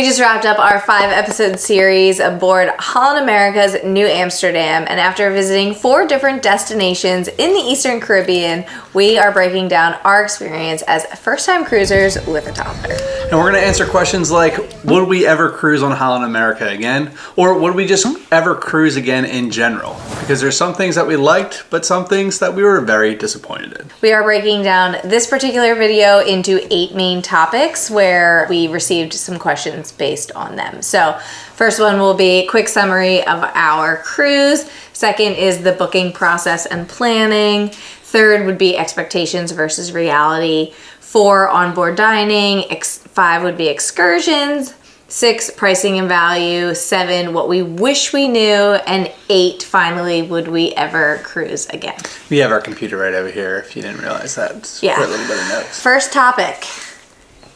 just wrapped up our 5-episode series aboard Holland America's Nieuw Amsterdam, and after visiting 4 different destinations in the Eastern Caribbean, we are breaking down our experience as first-time cruisers with a toddler. And we're going to answer questions like, would we ever cruise on Holland America again? Or would we just ever cruise again in general? Because there's some things that we liked, but some things that we were very disappointed in. We are breaking down this particular video into 8 main topics where we received some questions based on them. So first one will be a quick summary of our cruise. Second is the booking process and planning. Third would be expectations versus reality. 4, onboard dining. 5 would be excursions. 6, pricing and value. 7, what we wish we knew. And 8, finally, would we ever cruise again? We have our computer right over here if you didn't realize that. Just Yeah. for a little bit of notes. First topic,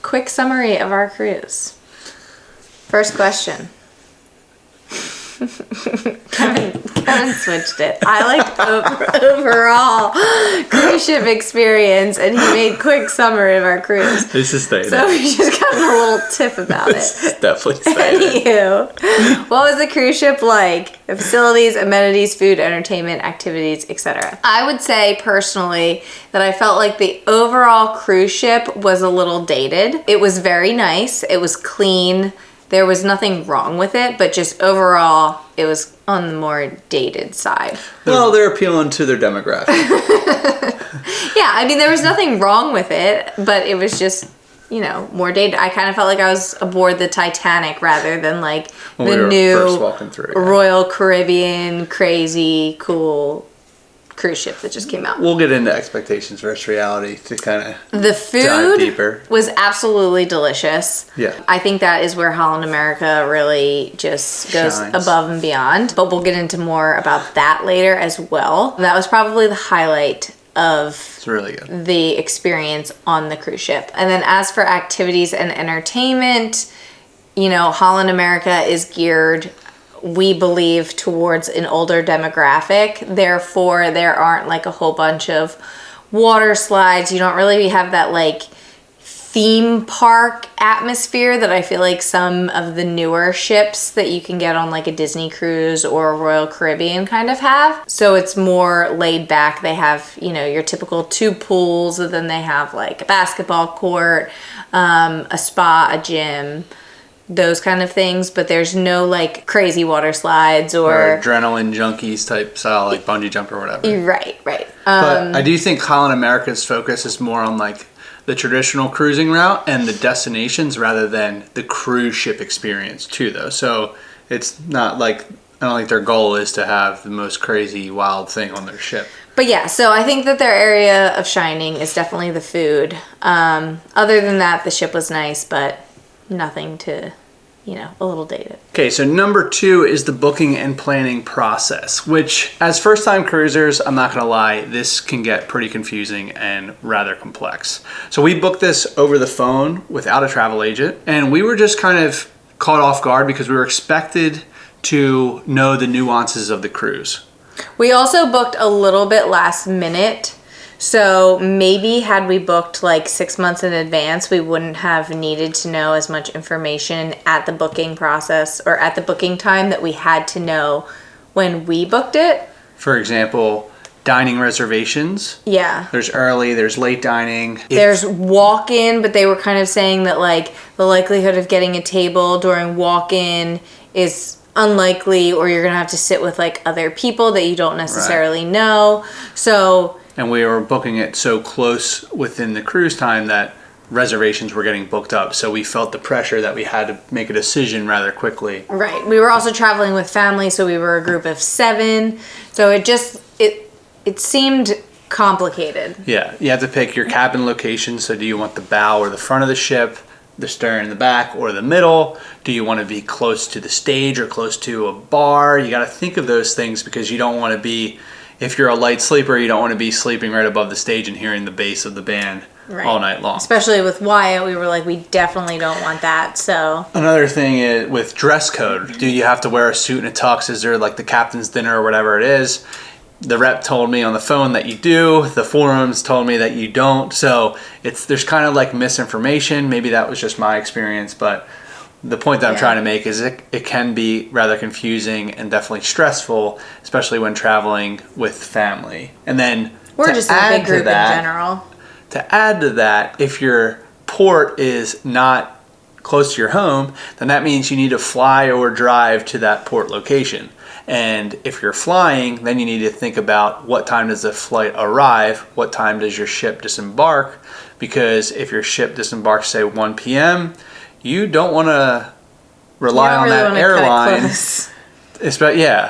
quick summary of our cruise. First question. Kevin switched it. I liked overall cruise ship experience, and he made quick summary of our cruise. This is staying. So we just got a little tip about This is it. definitely staying. Anywho, what was the cruise ship like? The facilities, amenities, food, entertainment, activities, etc. I would say personally that I felt like the overall cruise ship was a little dated. It was very nice. It was clean. There was nothing wrong with it, but just overall, it was on the more dated side. Well, they're appealing to their demographic. Yeah, I mean, there was nothing wrong with it, but it was just, you know, more dated. I kind of felt like I was aboard the Titanic rather than like When the we were new first walking through, yeah. Royal Caribbean, crazy, cool cruise ship that just came out. We'll get into expectations versus reality to kind of The dive food deeper. was absolutely delicious. Yeah. I think that is where Holland America really just goes Shines. above and beyond. But we'll get into more about that later as well. That was probably the highlight of It's really good. the experience on the cruise ship. And then as for activities and entertainment, you know, Holland America is geared, we believe, towards an older demographic. Therefore, there aren't like a whole bunch of water slides. You don't really have that like theme park atmosphere that I feel like some of the newer ships that you can get on like a Disney cruise or a Royal Caribbean kind of have. So it's more laid back. They have, you know, your typical 2 pools, and then they have like a basketball court, a spa, a gym, those kind of things, but there's no like crazy water slides or adrenaline junkies type style, like bungee jump or whatever. right. But I do think Holland America's focus is more on like the traditional cruising route and the destinations rather than the cruise ship experience too, though. So it's not like, I don't think their goal is to have the most crazy wild thing on their ship. But yeah, so I think that their area of shining is definitely the food. Other than that, the ship was nice, but nothing to, you know, a little dated. Okay, so number 2 is the booking and planning process, which as first-time cruisers, I'm not gonna lie, this can get pretty confusing and rather complex. So we booked this over the phone without a travel agent, and we were just kind of caught off guard because we were expected to know the nuances of the cruise. We also booked a little bit last minute. So maybe had we booked like 6 months in advance, we wouldn't have needed to know as much information at the booking process or at the booking time that we had to know when we booked it. For example, dining reservations. Yeah. There's early, there's late dining. There's walk-in, but they were kind of saying that like the likelihood of getting a table during walk-in is unlikely, or you're gonna have to sit with like other people that you don't necessarily know. So. And we were booking it so close within the cruise time that reservations were getting booked up. So we felt the pressure that we had to make a decision rather quickly. Right. We were also traveling with family, so we were a group of 7. So it seemed complicated. Yeah, you have to pick your cabin location. So do you want the bow or the front of the ship, the stern and the back, or the middle? Do you want to be close to the stage or close to a bar? You got to think of those things because you don't want to be, if you're a light sleeper, you don't want to be sleeping right above the stage and hearing the bass of the band all night long. Especially with Wyatt, we were like, we definitely don't want that. So another thing is with dress code. Do you have to wear a suit and a tux? Is there like the captain's dinner or whatever it is? The rep told me on the phone that you do. The forums told me that you don't. So there's kind of like misinformation. Maybe that was just my experience, but The point that I'm trying to make is it can be rather confusing and definitely stressful, especially when traveling with family. And then or just a big group in general. To add to that, if your port is not close to your home, then that means you need to fly or drive to that port location. And if you're flying, then you need to think about what time does the flight arrive, what time does your ship disembark, because if your ship disembarks, say 1 p.m., you don't want to rely on that airline.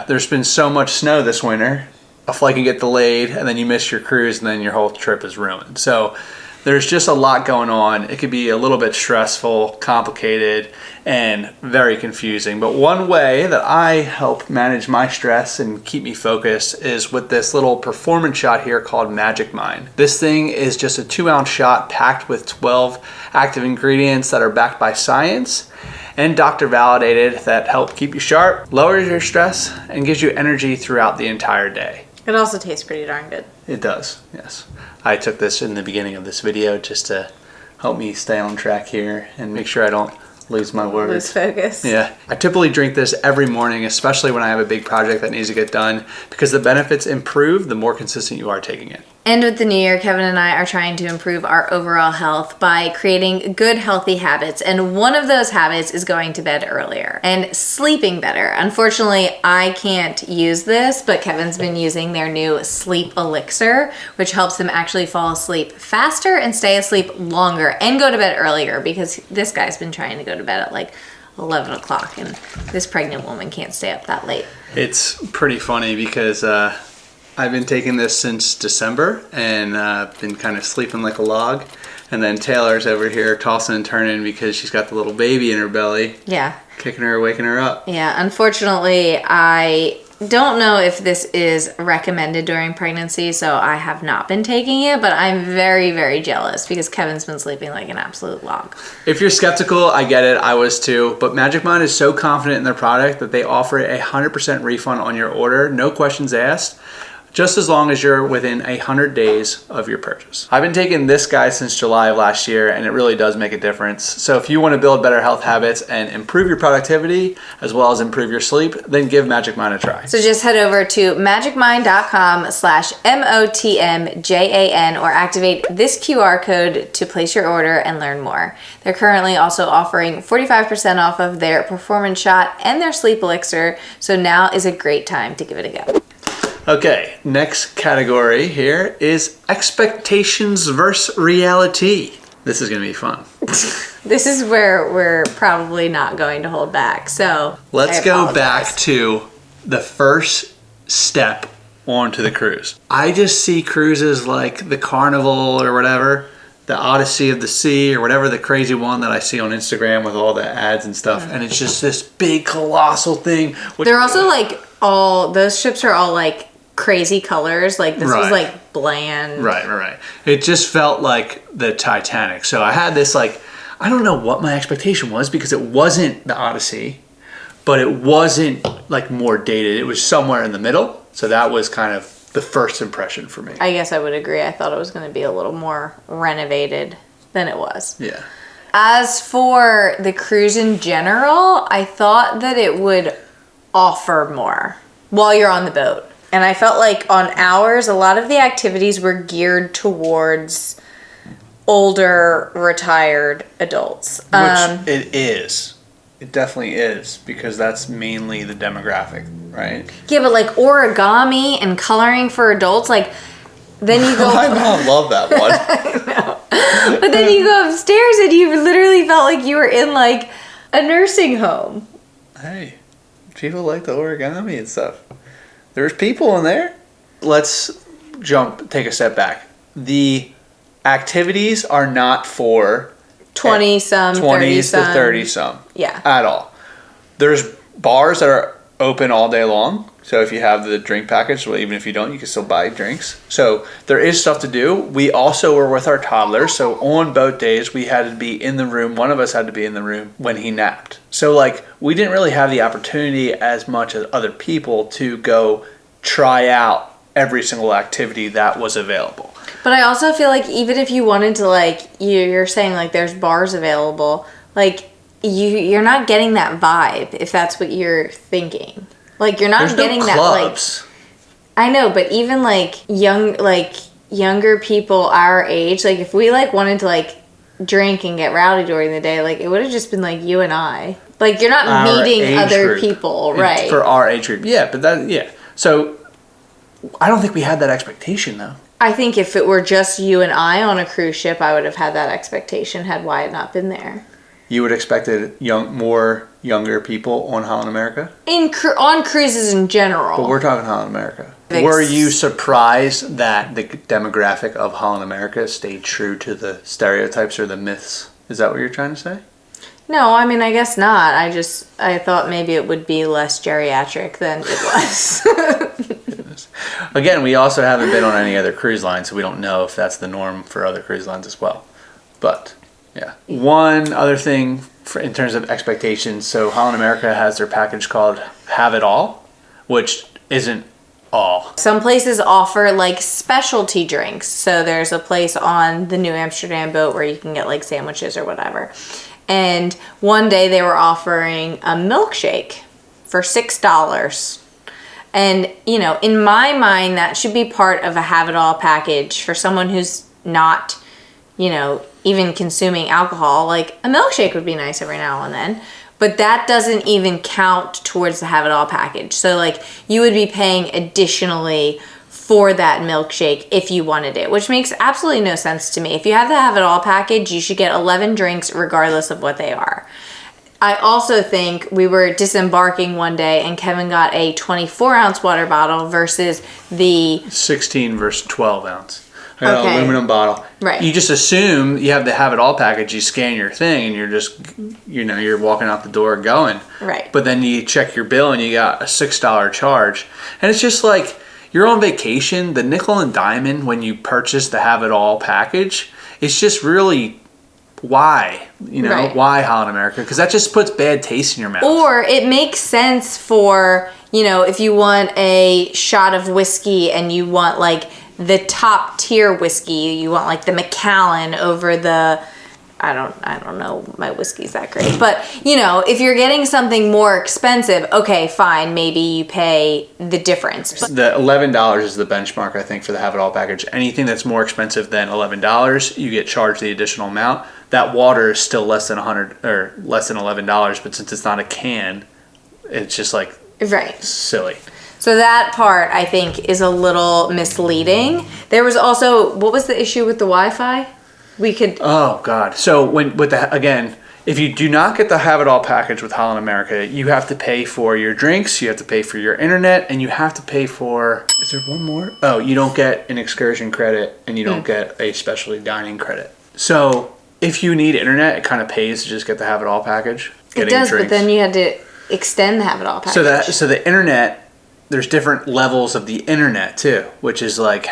There's been so much snow this winter. A flight can get delayed, and then you miss your cruise, and then your whole trip is ruined. So there's just a lot going on. It could be a little bit stressful, complicated, and very confusing. But one way that I help manage my stress and keep me focused is with this little performance shot here called Magic Mind. This thing is just a 2-ounce shot packed with 12 active ingredients that are backed by science and doctor validated that help keep you sharp, lowers your stress, and gives you energy throughout the entire day. It also tastes pretty darn good. It does, yes. I took this in the beginning of this video just to help me stay on track here and make sure I don't lose my words. Lose focus. Yeah. I typically drink this every morning, especially when I have a big project that needs to get done, because the benefits improve the more consistent you are taking it. And with the new year, Kevin and I are trying to improve our overall health by creating good, healthy habits. And one of those habits is going to bed earlier and sleeping better. Unfortunately, I can't use this, but Kevin's been using their new sleep elixir, which helps him actually fall asleep faster and stay asleep longer and go to bed earlier, because this guy's been trying to go to bed at like 11 o'clock and this pregnant woman can't stay up that late. It's pretty funny because I've been taking this since December and been kind of sleeping like a log. And then Taylor's over here tossing and turning because she's got the little baby in her belly. Yeah. Kicking her, waking her up. Yeah, unfortunately, I don't know if this is recommended during pregnancy, so I have not been taking it, but I'm very, very jealous because Kevin's been sleeping like an absolute log. If you're skeptical, I get it. I was too. But Magic Mind is so confident in their product that they offer a 100% refund on your order, no questions asked, just as long as you're within 100 days of your purchase. I've been taking this guy since July of last year, and it really does make a difference. So if you want to build better health habits and improve your productivity, as well as improve your sleep, then give Magic Mind a try. So just head over to magicmind.com/MOTMJAN or activate this QR code to place your order and learn more. They're currently also offering 45% off of their performance shot and their sleep elixir, so now is a great time to give it a go. Okay, next category here is expectations versus reality. This is going to be fun. This is where we're probably not going to hold back. So let's go back to the first step onto the cruise. I just see cruises like the Carnival or whatever, the Odyssey of the Sea or whatever the crazy one that I see on Instagram with all the ads and stuff. And it's just this big colossal thing. They're also like those ships are all like crazy colors. Like this was like bland. Right. It just felt like the Titanic. So I had this like, I don't know what my expectation was because it wasn't the Odyssey, but it wasn't like more dated. It was somewhere in the middle. So that was kind of the first impression for me. I guess I would agree. I thought it was going to be a little more renovated than it was. Yeah. As for the cruise in general, I thought that it would offer more while you're on the boat. And I felt like on ours, a lot of the activities were geared towards older, retired adults. Which it is. It definitely is, because that's mainly the demographic, right? Yeah, but like origami and coloring for adults, like then you go... My mom loved that one. I know. But then you go upstairs and you literally felt like you were in like a nursing home. Hey, people like the origami and stuff. There's people in there. Let's take a step back. The activities are not for 20-some, 20s to 30-some. Yeah. At all. There's bars that are open all day long. So if you have the drink package, well, even if you don't, you can still buy drinks. So there is stuff to do. We also were with our toddlers. So on boat days, we had to be in the room. One of us had to be in the room when he napped. So like we didn't really have the opportunity as much as other people to go try out every single activity that was available. But I also feel like even if you wanted to, like, you're saying like there's bars available, like you're not getting that vibe if that's what you're thinking. Like, you're not There's getting no that, clubs. like, I know, but even like younger people our age, like if we like wanted to like drink and get rowdy during the day, like it would have just been like you and I. Like, you're not Our meeting age other group. people, right? For our age group. Yeah, but that, yeah. So I don't think we had that expectation though. I think if it were just you and I on a cruise ship, I would have had that expectation had Wyatt not been there. You would have expected more younger people on Holland America? On cruises in general. But we're talking Holland America. Were you surprised that the demographic of Holland America stayed true to the stereotypes or the myths? Is that what you're trying to say? No, I mean, I guess not. I thought maybe it would be less geriatric than it was. Again, we also haven't been on any other cruise line, so we don't know if that's the norm for other cruise lines as well. But, yeah. One other thing in terms of expectations, so Holland America has their package called Have It All, which isn't all. Some places offer like specialty drinks. So there's a place on the New Amsterdam boat where you can get like sandwiches or whatever. And one day they were offering a milkshake for $6. And, you know, in my mind, that should be part of a have it all package for someone who's not, you know, even consuming alcohol. Like, a milkshake would be nice every now and then. But that doesn't even count towards the have it all package. So, like, you would be paying additionally for that milkshake if you wanted it, which makes absolutely no sense to me. If you have the have it all package, you should get 11 drinks regardless of what they are. I also think we were disembarking one day and Kevin got a 24-ounce water bottle versus the 16 versus 12 ounce. I got Okay. an aluminum bottle. Right. You just assume you have the have it all package, you scan your thing and you're just, you know, you're walking out the door going. Right. But then you check your bill and you got a $6 charge. And it's just like, you're on vacation, the nickel and diamond when you purchase the have it all package, it's just really, why? You know, Right. why Holland America? Because that just puts bad taste in your mouth. Or it makes sense for, you know, if you want a shot of whiskey and you want like the top tier whiskey, you want like the Macallan over the, I don't know, my whiskey's that great. But, you know, if you're getting something more expensive, okay, fine, maybe you pay the difference. But The $11 is the benchmark, I think, for the have it all package. Anything that's more expensive than $11, you get charged the additional amount. That water is still less than $100 or less than $11, but since it's not a can, it's just like right. silly. So that part, I think, is a little misleading. There was also, what was the issue with the Wi-Fi? We could... Oh God! So again, if you do not get the have it all package with Holland America, you have to pay for your drinks, you have to pay for your internet, and you have to pay for. Is there one more? Oh, you don't get an excursion credit, and you don't get a specialty dining credit. So if you need internet, it kind of pays to just get the have it all package. It does, but then you had to extend the have it all package. So the internet, there's different levels of the internet too, which is like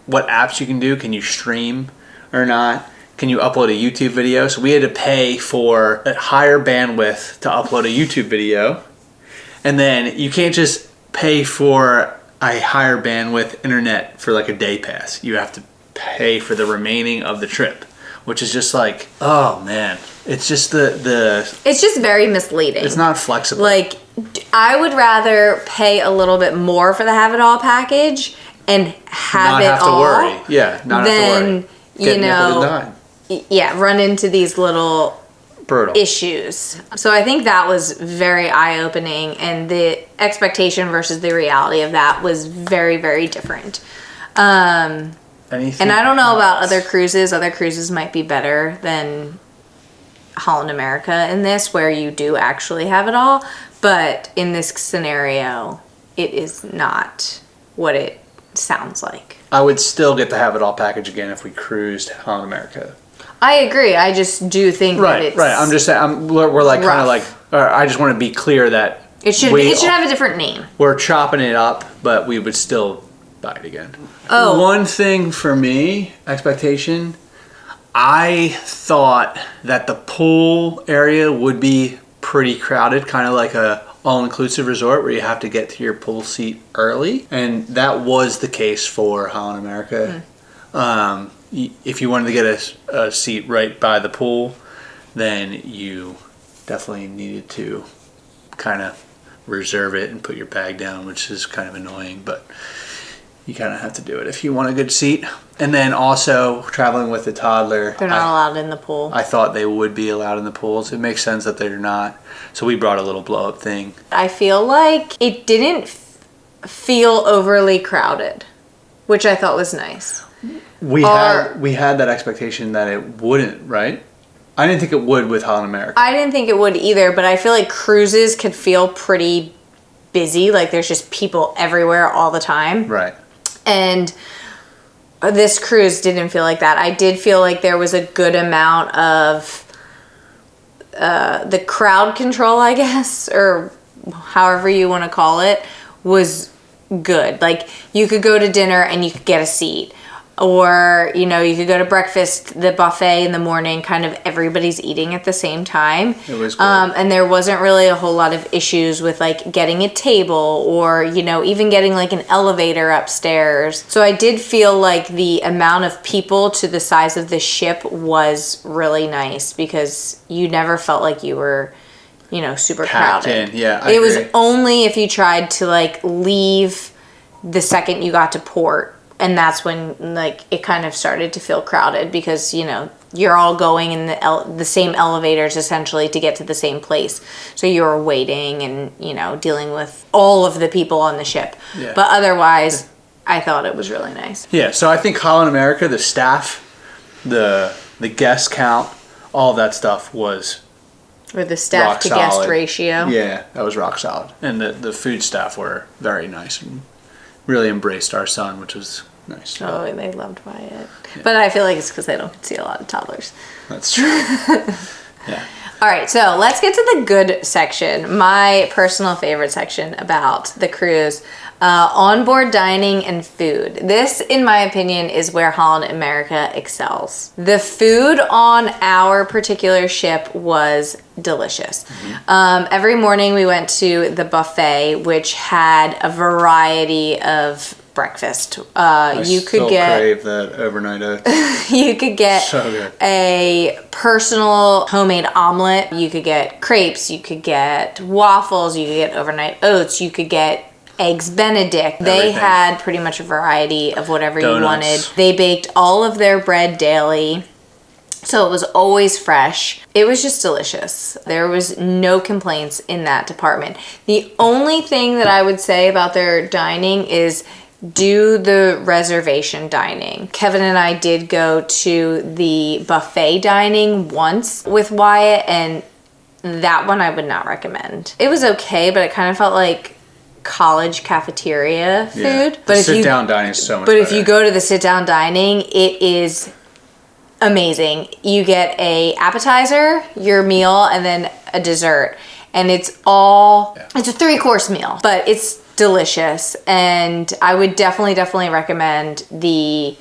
what apps you can do. Can you stream or not? Can you upload a YouTube video? So we had to pay for a higher bandwidth to upload a YouTube video. And then you can't just pay for a higher bandwidth internet for like a day pass. You have to pay for the remaining of the trip, which is just like, oh man. It's just it's just very misleading. It's not flexible. Like, I would rather pay a little bit more for the have it all package and not have to worry. Yeah, not have to worry. You know, run into these little brutal issues. So I think that was very eye-opening, and the expectation versus the reality of that was very, very different. And I don't know about other cruises. Other cruises might be better than Holland America in this, where you do actually have it all. But in this scenario, it is not what it sounds like. I would still get the have it all package again if we cruised Holland America. I agree. I just do think that it's right. I'm just saying we're like kind of like. I just want to be clear that it should have a different name. We're chopping it up, but we would still buy it again. Oh, one thing for me, expectation. I thought that the pool area would be pretty crowded, kind of like a all-inclusive resort where you have to get to your pool seat early, and that was the case for Holland America. If you wanted to get a seat right by the pool, then you definitely needed to kind of reserve it and put your bag down, which is kind of annoying, but you kind of have to do it if you want a good seat. And then also traveling with a toddler, They're not allowed in the pool. I thought they would be allowed in the pools. It makes sense that they're not. So we brought a little blow up thing. I feel like it didn't feel overly crowded, which I thought was nice. We had that expectation that it wouldn't, right? I didn't think it would with Holland America. I didn't think it would either, but I feel like cruises could feel pretty busy. Like there's just people everywhere all the time. Right. And this cruise didn't feel like that. I did feel like there was a good amount of the crowd control, I guess, or however you want to call it, was good. Like you could go to dinner and you could get a seat. Or, you know, you could go to breakfast, the buffet in the morning, kind of everybody's eating at the same time. It was good. And there wasn't really a whole lot of issues with like getting a table or, you know, even getting like an elevator upstairs. So I did feel like the amount of people to the size of the ship was really nice because you never felt like you were, you know, super Packed crowded. in. Yeah, I It was agree. only if you tried to like leave the second you got to port. And that's when, like, it kind of started to feel crowded because, you know, you're all going in the same elevators essentially to get to the same place. So you're waiting and, you know, dealing with all of the people on the ship. Yeah. But otherwise, I thought it was really nice. Yeah, so I think Holland America, the staff, the guest count, all that stuff was Or the staff rock to guest solid. ratio. Yeah, that was rock solid. And the food staff were very nice and really embraced our son, which was nice. Oh, and they loved Wyatt. Yeah. But I feel like it's because they don't see a lot of toddlers. That's true. Yeah. All right, so let's get to the good section. My personal favorite section about the cruise. Onboard dining and food. This, in my opinion, is where Holland America excels. The food on our particular ship was delicious. Mm-hmm. Every morning we went to the buffet, which had a variety of breakfast. You could crave that overnight oats. You could get so good. A personal homemade omelet. You could get crepes. You could get waffles. You could get overnight oats. You could get eggs Benedict. They Everything. had pretty much a variety of whatever Donuts. you wanted. They baked all of their bread daily. So it was always fresh. It was just delicious. There was no complaints in that department. The only thing that I would say about their dining is do the reservation dining. Kevin and I did go to the buffet dining once with Wyatt, and that one I would not recommend. It was okay, but it kind of felt like college cafeteria food. Yeah. But if sit down dining is so much But better. if you go to the sit down dining, it is amazing. You get a appetizer, your meal, and then a dessert. And it's a 3-course meal, but it's delicious. And I would definitely recommend the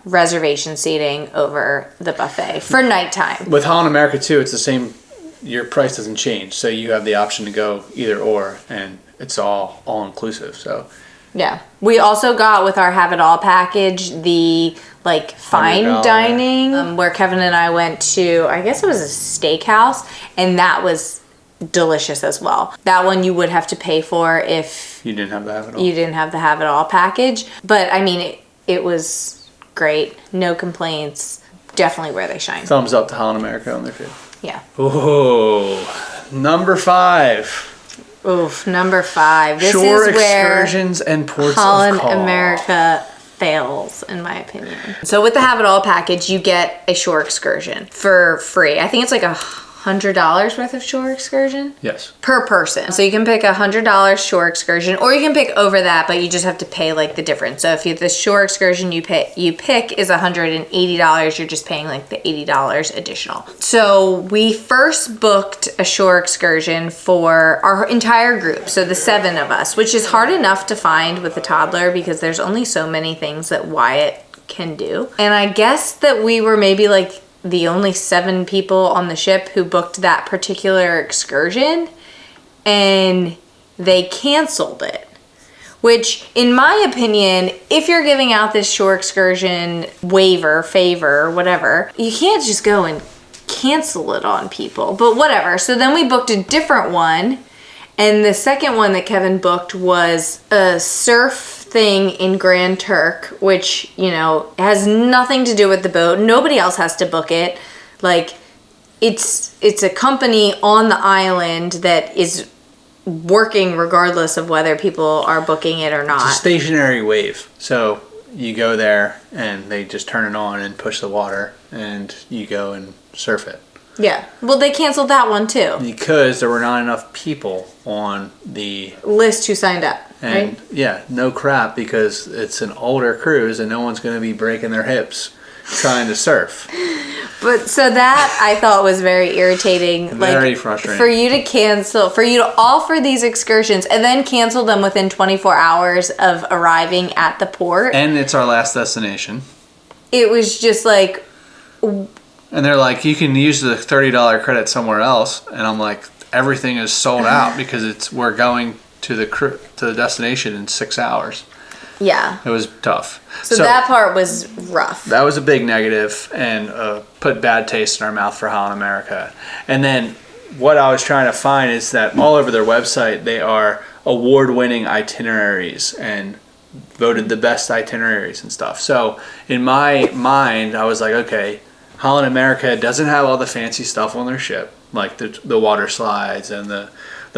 reservation seating over the buffet for nighttime. With Holland America too, it's the same. Your price doesn't change, so you have the option to go either or, and it's all inclusive. So yeah, we also got with our have it all package the like fine $100. dining where Kevin and I went to. I guess it was a steakhouse, and that was delicious as well. That one you would have to pay for if you didn't have the have it all. You didn't have the have it all package, but I mean it was great. No complaints. Definitely where they shine. Thumbs up to Holland America on their food. Yeah. Oh, number 5. Oof, number 5. This Shore is where excursions and ports Holland of call. America fails, in my opinion. So with the have it all package, you get a shore excursion for free. I think it's like $100 worth of shore excursion. Yes. Per person. So you can pick $100 shore excursion, or you can pick over that, but you just have to pay like the difference. So if the shore excursion you pick is $180, you're just paying like the $80 additional. So we first booked a shore excursion for our entire group, so the 7 of us, which is hard enough to find with a toddler because there's only so many things that Wyatt can do. And I guess that we were maybe like the only 7 people on the ship who booked that particular excursion, and they canceled it. Which, in my opinion, if you're giving out this shore excursion favor, whatever, you can't just go and cancel it on people, but whatever. So then we booked a different one, and the second one that Kevin booked was a surf thing in Grand Turk, which, you know, has nothing to do with the boat. Nobody else has to book it. Like, it's a company on the island that is working regardless of whether people are booking it or not. It's a stationary wave. So you go there and they just turn it on and push the water and you go and surf it. Yeah. Well, they canceled that one too. Because there were not enough people on the list who signed up. And right? yeah, no crap, because it's an older cruise and no one's going to be breaking their hips trying to surf. But so that I thought was very irritating. Very frustrating. For you to offer these excursions and then cancel them within 24 hours of arriving at the port. And it's our last destination. It was just like... And they're like, you can use the $30 credit somewhere else. And I'm like, everything is sold out because we're going to the destination in 6 hours. Yeah. It was tough. So that part was rough. That was a big negative and put bad taste in our mouth for Holland America. And then what I was trying to find is that all over their website, they are award-winning itineraries and voted the best itineraries and stuff. So in my mind, I was like, okay, Holland America doesn't have all the fancy stuff on their ship, like the water slides and the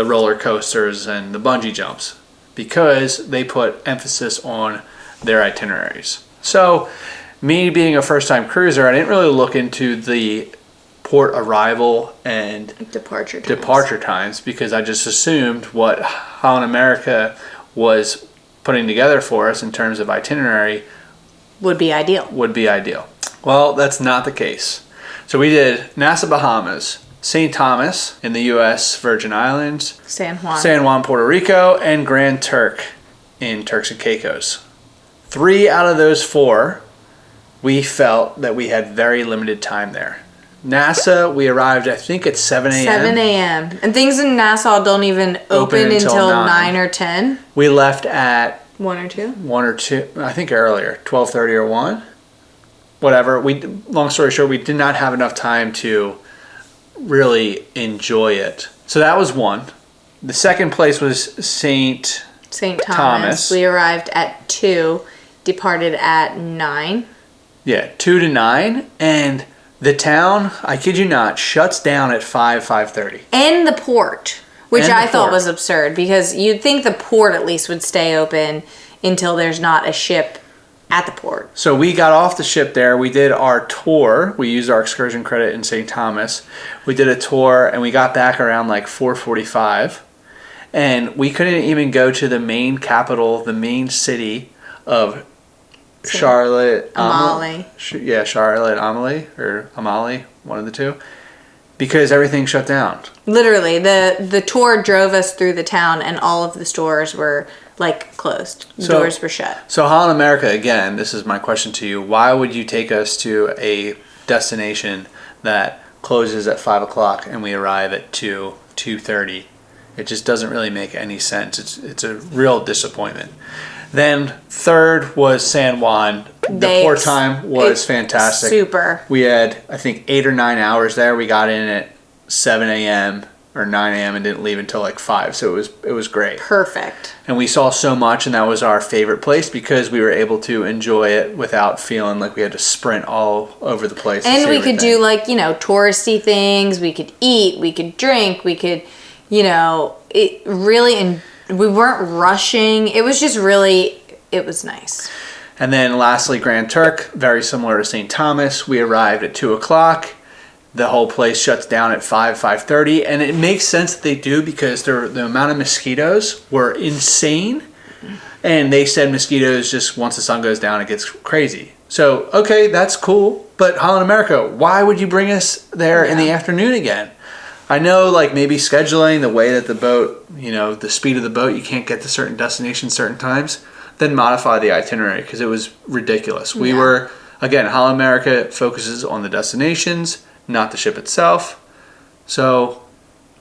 roller coasters and the bungee jumps, because they put emphasis on their itineraries. So me being a first-time cruiser, I didn't really look into the port arrival and departure times because I just assumed what Holland America was putting together for us in terms of itinerary would be ideal. Well, that's not the case. So we did Nassau, Bahamas, St. Thomas in the U.S. Virgin Islands, San Juan, Puerto Rico, and Grand Turk in Turks and Caicos. 3 out of those 4, we felt that we had very limited time there. Nassau, we arrived, I think, at 7 a.m. 7 a.m. And things in Nassau don't even open until 9 or 10. We left at 1 or 2. 1 or 2, I think earlier, 12:30 or 1. Whatever. Long story short, we did not have enough time to really enjoy it. So that was one. The second place was St. Thomas. We arrived at 2, departed at 9. Yeah, 2 to 9, and the town, I kid you not, shuts down at 5:30. And the port, which I thought was absurd, because you'd think the port at least would stay open until there's not a ship at the port. So we got off the ship there. We did our tour. We used our excursion credit in St. Thomas. We did a tour, and we got back around like 4:45. And we couldn't even go to the main capital, the main city of Charlotte Amalie. Charlotte Amalie, or Amalie, one of the two, because everything shut down. Literally, the tour drove us through the town, and all of the stores were like closed. Doors were shut. So Holland America, again, this is my question to you. Why would you take us to a destination that closes at 5 o'clock and we arrive at 2:30? It just doesn't really make any sense. It's a real disappointment. Then third was San Juan. The port time was fantastic. Super. We had, I think, 8 or 9 hours there. We got in at 7 a.m. or 9 a.m. and didn't leave until like 5. So it was great. Perfect. And we saw so much, and that was our favorite place because we were able to enjoy it without feeling like we had to sprint all over the place. And we could do like, touristy things. We could eat. We could drink. We could, it really... we weren't rushing. It was just really, it was nice. And then lastly, Grand Turk, very similar to St. Thomas. We arrived at 2 o'clock. The whole place shuts down at 5:30. And it makes sense that they do because the amount of mosquitoes were insane. And they said mosquitoes, just once the sun goes down, it gets crazy. So, okay, that's cool. But Holland America, why would you bring us there in the afternoon again? I know, like, maybe scheduling, the way that the boat, the speed of the boat, you can't get to certain destinations certain times, then modify the itinerary because it was ridiculous. We were, again, Holland America focuses on the destinations, not the ship itself. So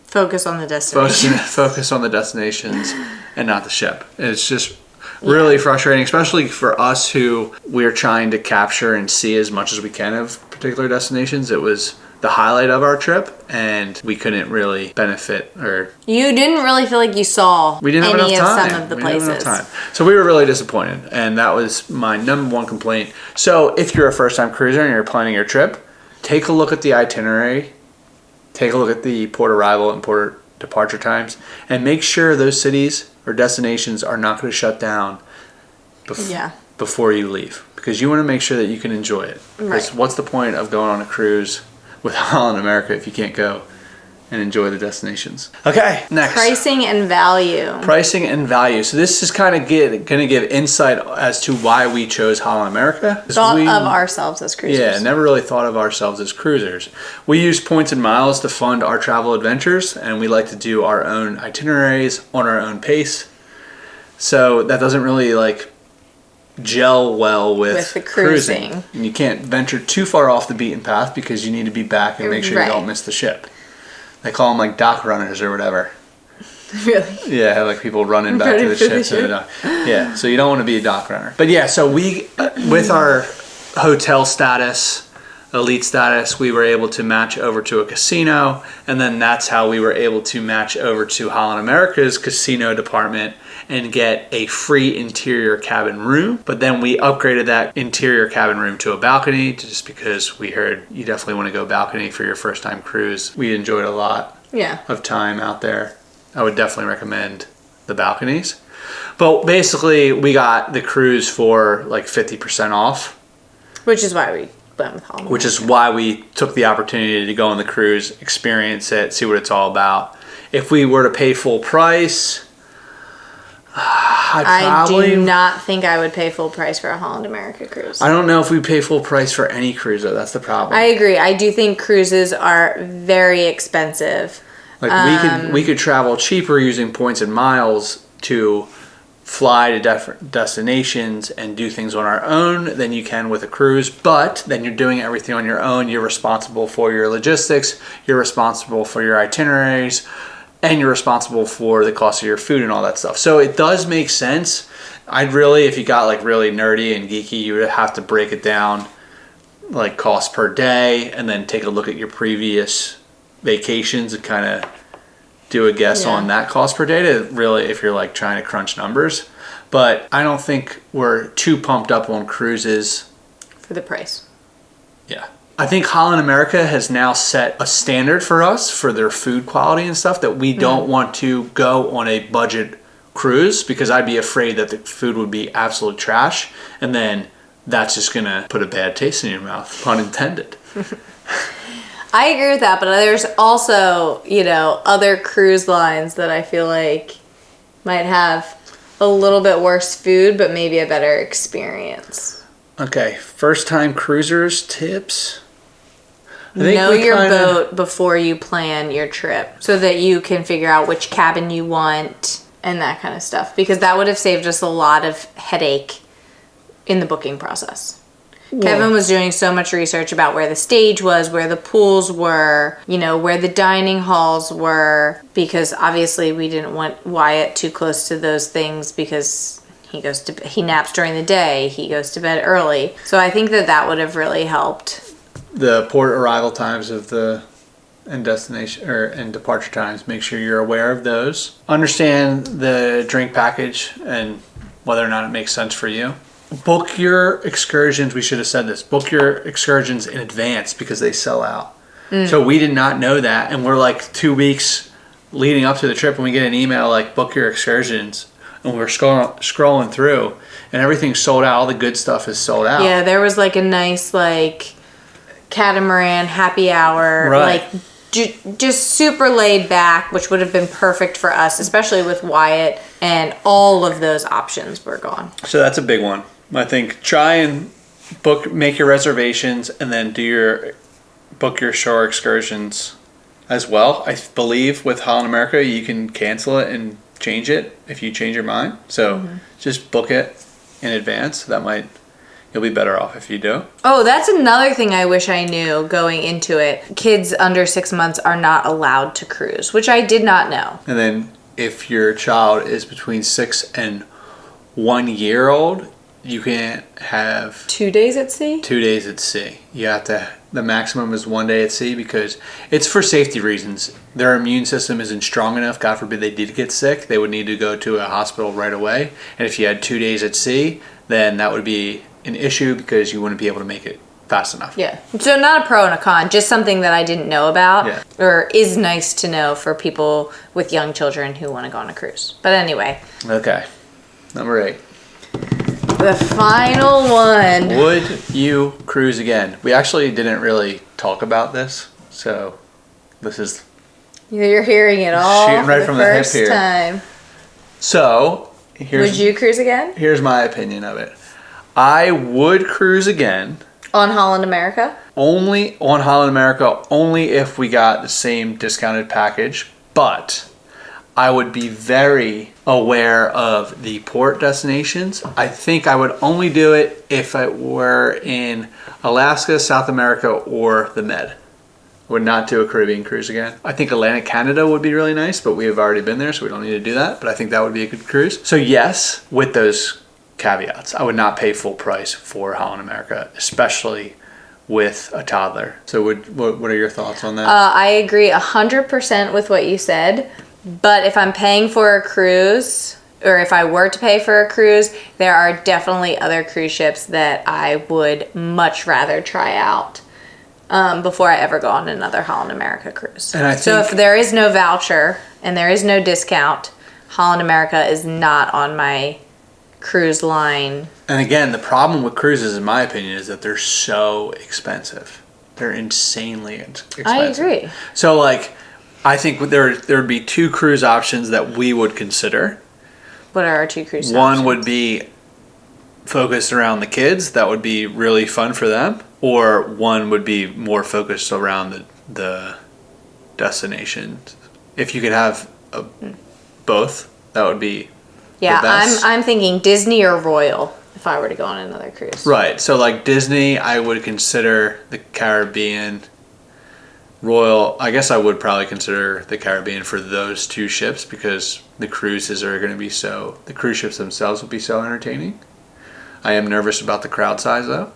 focus on the destinations. Focus on the destinations and not the ship. It's just really frustrating, especially for us who we're trying to capture and see as much as we can of particular destinations. It was the highlight of our trip, and we couldn't really benefit or... You didn't really feel like you saw We didn't have any enough of time. some of the We didn't have places. enough time. So we were really disappointed, and that was my number one complaint. So if you're a first-time cruiser and you're planning your trip, take a look at the itinerary, take a look at the port arrival and port departure times, and make sure those cities or destinations are not going to shut down before you leave, because you want to make sure that you can enjoy it. Because what's the point of going on a cruise with Holland America if you can't go and enjoy the destinations? Okay, next. Pricing and value. Pricing and value. So this is kind of going to give insight as to why we chose Holland America. Thought of ourselves as cruisers. Yeah, never really thought of ourselves as cruisers. We use points and miles to fund our travel adventures, and we like to do our own itineraries on our own pace. So that doesn't really like gel well with the cruising. And you can't venture too far off the beaten path because you need to be back and make sure you don't miss the ship. They call them like dock runners or whatever. Really? Yeah, like people running back to the ship. Yeah, so you don't want to be a dock runner. But yeah, so we, with our hotel status, elite status, we were able to match over to a casino, and then that's how we were able to match over to Holland America's casino department and get a free interior cabin room. But then we upgraded that interior cabin room to a balcony just because we heard you definitely want to go balcony for your first time cruise. We enjoyed a lot of time out there. I would definitely recommend the balconies. But basically we got the cruise for like 50% off. Which is why we went with Holland. Which is why we took the opportunity to go on the cruise, experience it, see what it's all about. If we were to pay full price, I do not think I would pay full price for a Holland America cruise. I don't know if we pay full price for any cruise though. That's the problem. I agree. I do think cruises are very expensive. Like we could travel cheaper using points and miles to fly to different destinations and do things on our own than you can with a cruise, but then you're doing everything on your own. You're responsible for your logistics, you're responsible for your itineraries, and you're responsible for the cost of your food and all that stuff. So it does make sense. I'd really, if you got like really nerdy and geeky, you would have to break it down like cost per day and then take a look at your previous vacations and kind of do a guess on that cost per day to really, if you're like trying to crunch numbers. But I don't think we're too pumped up on cruises. For the price. Yeah. I think Holland America has now set a standard for us for their food quality and stuff that we don't want to go on a budget cruise because I'd be afraid that the food would be absolute trash and then that's just going to put a bad taste in your mouth, pun intended. I agree with that, but there's also, other cruise lines that I feel like might have a little bit worse food, but maybe a better experience. Okay, first time cruisers tips. Know your boat before you plan your trip so that you can figure out which cabin you want and that kind of stuff, because that would have saved us a lot of headache in the booking process. Kevin was doing so much research about where the stage was, where the pools were, where the dining halls were, because obviously we didn't want Wyatt too close to those things because he naps during the day, he goes to bed early. So I think that would have really helped. The port arrival times and destination and departure times, make sure you're aware of those. Understand the drink package and whether or not it makes sense for you. Book your excursions. We should have said this. Book your excursions in advance because they sell out. So we did not know that. And we're like 2 weeks leading up to the trip and we get an email like book your excursions. And we're scrolling through and everything's sold out. All the good stuff is sold out. Yeah, there was like a nice like catamaran happy hour. Right. Like just super laid back, which would have been perfect for us, especially with Wyatt, and all of those options were gone. So that's a big one. I think try and make your reservations and then book your shore excursions as well. I believe with Holland America you can cancel it and change it if you change your mind. So just book it in advance. You'll be better off if you do. Oh, that's another thing I wish I knew going into it. Kids under 6 months are not allowed to cruise, which I did not know. And then if your child is between 6 and 1 year old, you can't have 2 days at sea? 2 days at sea. You have to the maximum is 1 day at sea because it's for safety reasons. Their immune system isn't strong enough. God forbid they did get sick. They would need to go to a hospital right away. And if you had 2 days at sea, then that would be an issue because you wouldn't be able to make it fast enough. Yeah. So not a pro and a con, just something that I didn't know about or is nice to know for people with young children who want to go on a cruise. But anyway. Okay. Number 8. The final one. Would you cruise again? We actually didn't really talk about this, so this is You're hearing it all shooting right from the hip first here. time. So, Would you cruise again? Here's my opinion of it. I would cruise again. On Holland America? Only on Holland America, only if we got the same discounted package, but I would be very aware of the port destinations. I think I would only do it if it were in Alaska, South America, or the Med. Would not do a Caribbean cruise again. I think Atlantic Canada would be really nice, but we have already been there, so we don't need to do that. But I think that would be a good cruise. So yes, with those caveats, I would not pay full price for Holland America, especially with a toddler. So what are your thoughts on that? I agree 100% with what you said. But if I'm paying for a cruise, or if I were to pay for a cruise, there are definitely other cruise ships that I would much rather try out before I ever go on another Holland America cruise. And So if there is no voucher and there is no discount, Holland America is not on my cruise line. And again, the problem with cruises, in my opinion, is that they're so expensive. They're insanely expensive. I agree. So like, I think there would be 2 cruise options that we would consider. What are our 2 cruise options? One would be focused around the kids. That would be really fun for them. Or one would be more focused around the destination. If you could have both, that would be the best. I'm thinking Disney or Royal if I were to go on another cruise. Right. So like Disney, I would consider the Caribbean. Royal, I guess I would probably consider the Caribbean for those 2 ships because the cruises are going to be the cruise ships themselves will be so entertaining. I am nervous about the crowd size though.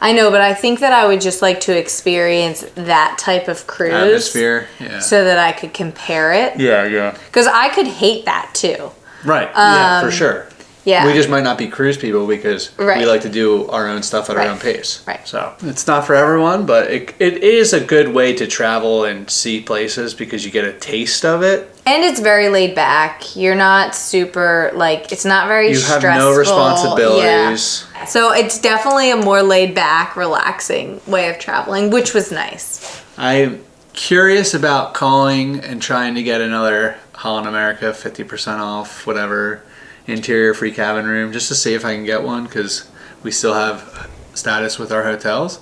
I know, but I think that I would just like to experience that type of cruise. Atmosphere, yeah. So that I could compare it. Yeah. Because I could hate that too. Right, yeah, for sure. Yeah. We just might not be cruise people because we like to do our own stuff at our own pace. Right. So it's not for everyone, but it is a good way to travel and see places because you get a taste of it. And it's very laid back. You're not super, it's not very stressful. You have no responsibilities. Yeah. So it's definitely a more laid back, relaxing way of traveling, which was nice. I'm curious about calling and trying to get another Holland America 50% off, whatever, interior free cabin room, just to see if I can get one because we still have status with our hotels.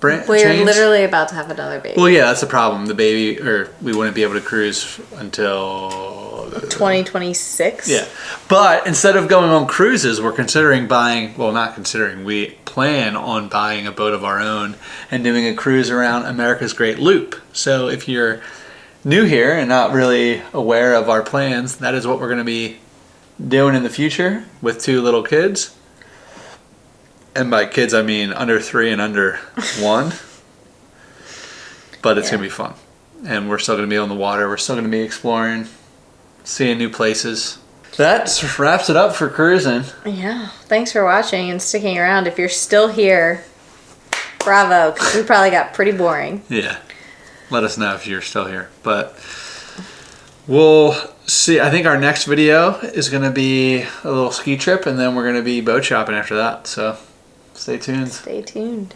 We're literally about to have another baby. Well, yeah, that's the problem. The baby, or we wouldn't be able to cruise until 2026. Yeah, but instead of going on cruises, we're considering buying. Well, not considering. We plan on buying a boat of our own and doing a cruise around America's Great Loop. So if you're new here and not really aware of our plans, that is what we're going to be doing in the future with 2 little kids. And by kids, I mean under 3 and under 1. But it's going to be fun. And we're still going to be on the water. We're still going to be exploring, seeing new places. That wraps it up for cruising. Yeah. Thanks for watching and sticking around. If you're still here, bravo, because we probably got pretty boring. Yeah. Let us know if you're still here. But we'll see. I think our next video is going to be a little ski trip, and then we're going to be boat shopping after that. So stay tuned. Stay tuned.